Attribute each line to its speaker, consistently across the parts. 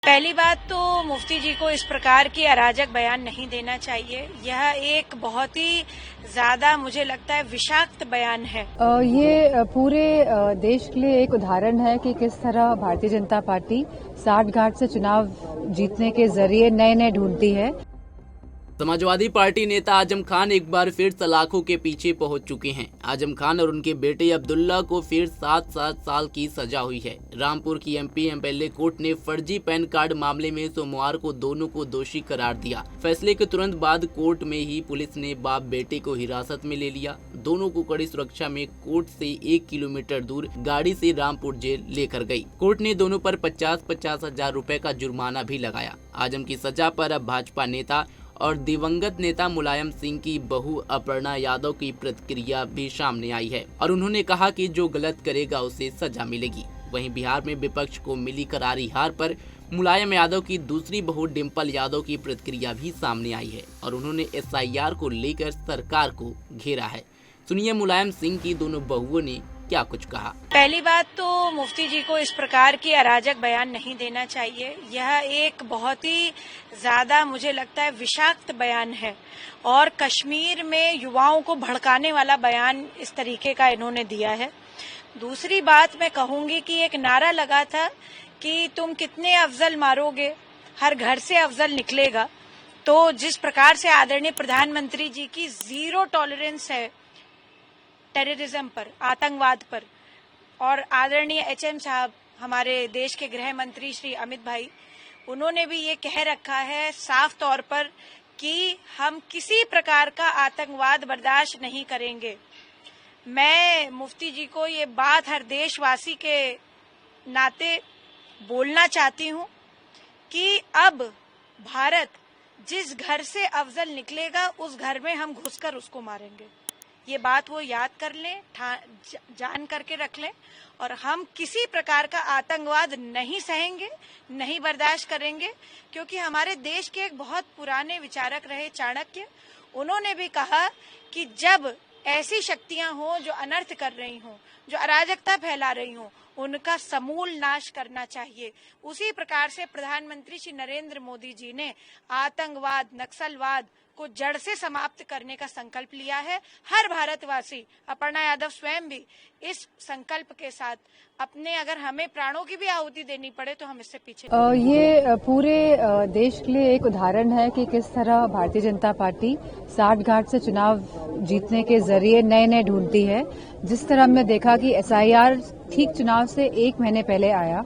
Speaker 1: पहली बात तो मुफ्ती जी को इस प्रकार की अराजक बयान नहीं देना चाहिए। यह एक बहुत ही ज्यादा मुझे लगता है विषाक्त बयान है।
Speaker 2: ये पूरे देश के लिए एक उदाहरण है कि किस तरह भारतीय जनता पार्टी साठगांठ से चुनाव जीतने के जरिए नए नए ढूंढती है।
Speaker 3: समाजवादी पार्टी नेता आजम खान एक बार फिर सलाखों के पीछे पहुंच चुके हैं। आजम खान और उनके बेटे अब्दुल्ला को फिर 7 साल की सजा हुई है। रामपुर की एमपी एमएलए कोर्ट ने फर्जी पैन कार्ड मामले में सोमवार को दोनों को दोषी करार दिया। फैसले के तुरंत बाद कोर्ट में ही पुलिस ने बाप बेटे को हिरासत में ले लिया। दोनों को कड़ी सुरक्षा में कोर्ट से 1 किलोमीटर दूर गाड़ी से रामपुर जेल लेकर गई। कोर्ट ने दोनों पर 50-50 हजार रुपए का जुर्माना भी लगाया। आजम की सजा पर अब भाजपा नेता और दिवंगत नेता मुलायम सिंह की बहू अपर्णा यादव की प्रतिक्रिया भी सामने आई है और उन्होंने कहा कि जो गलत करेगा उसे सजा मिलेगी। वहीं बिहार में विपक्ष को मिली करारी हार पर मुलायम यादव की दूसरी बहू डिंपल यादव की प्रतिक्रिया भी सामने आई है और उन्होंने SIR को लेकर सरकार को घेरा है। सुनिए मुलायम सिंह की दोनों बहुओं ने क्या कुछ कहा।
Speaker 1: पहली बात तो मुफ्ती जी को इस प्रकार की अराजक बयान नहीं देना चाहिए। यह एक बहुत ही ज्यादा मुझे लगता है विषाक्त बयान है और कश्मीर में युवाओं को भड़काने वाला बयान इस तरीके का इन्होंने दिया है। दूसरी बात मैं कहूंगी कि एक नारा लगा था कि तुम कितने अफजल मारोगे, हर घर से अफजल निकलेगा। तो जिस प्रकार से आदरणीय प्रधानमंत्री जी की 0 टॉलरेंस है टेररिज्म पर, आतंकवाद पर, और आदरणीय HM साहब हमारे देश के गृह मंत्री श्री अमित भाई, उन्होंने भी ये कह रखा है साफ तौर पर कि हम किसी प्रकार का आतंकवाद बर्दाश्त नहीं करेंगे। मैं मुफ्ती जी को ये बात हर देशवासी के नाते बोलना चाहती हूँ कि अब भारत जिस घर से अफजल निकलेगा उस घर में हम घुसकर उसको मारेंगे। ये बात वो याद कर लें, जान करके रख लें, और हम किसी प्रकार का आतंकवाद नहीं सहेंगे, नहीं बर्दाश्त करेंगे। क्योंकि हमारे देश के एक बहुत पुराने विचारक रहे चाणक्य, उन्होंने भी कहा कि जब ऐसी शक्तियां हों जो अनर्थ कर रही हों, जो अराजकता फैला रही हों, उनका समूल नाश करना चाहिए। उसी प्रकार से प्रधानमंत्री श्री नरेंद्र मोदी जी ने आतंकवाद, नक्सलवाद को जड़ से समाप्त करने का संकल्प लिया है। हर भारतवासी, अपर्णा यादव स्वयं भी इस संकल्प के साथ अपने, अगर हमें प्राणों की भी आहुति देनी पड़े तो हम इससे पीछे
Speaker 2: ये पूरे देश के लिए एक उदाहरण है कि किस तरह भारतीय जनता पार्टी साठगांठ से चुनाव जीतने के जरिए नए नए ढूंढती है। जिस तरह हमने देखा कि SIR ठीक चुनाव से 1 महीने पहले आया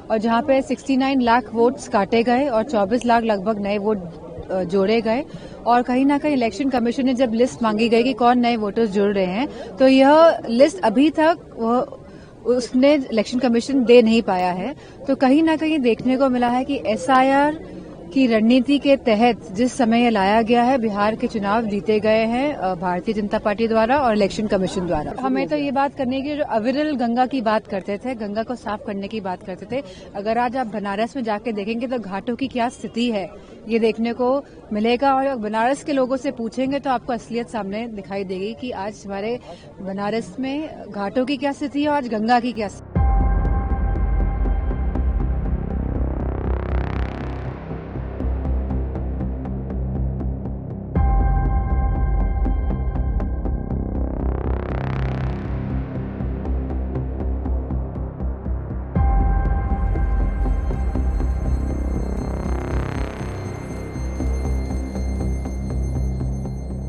Speaker 2: और जहां पे 69 लाख वोट्स काटे गए और 24 लाख लगभग नए वोट जोड़े गए, और कहीं ना कहीं इलेक्शन कमीशन ने जब लिस्ट मांगी गई कि कौन नए वोटर्स जुड़ रहे हैं, तो यह लिस्ट अभी तक उसने इलेक्शन कमीशन दे नहीं पाया है। तो कहीं ना कहीं देखने को मिला है कि SIR की रणनीति के तहत जिस समय यह लाया गया है, बिहार के चुनाव जीते गए हैं भारतीय जनता पार्टी द्वारा और इलेक्शन कमीशन द्वारा। हमें तो ये बात करनी है कि जो अविरल गंगा की बात करते थे, गंगा को साफ करने की बात करते थे, अगर आज आप बनारस में जाके देखेंगे तो घाटों की क्या स्थिति है ये देखने को मिलेगा। और बनारस के लोगों से पूछेंगे तो आपको असलियत सामने दिखाई देगी कि आज हमारे बनारस में घाटों की क्या स्थिति है और आज गंगा की क्या स्थिति है।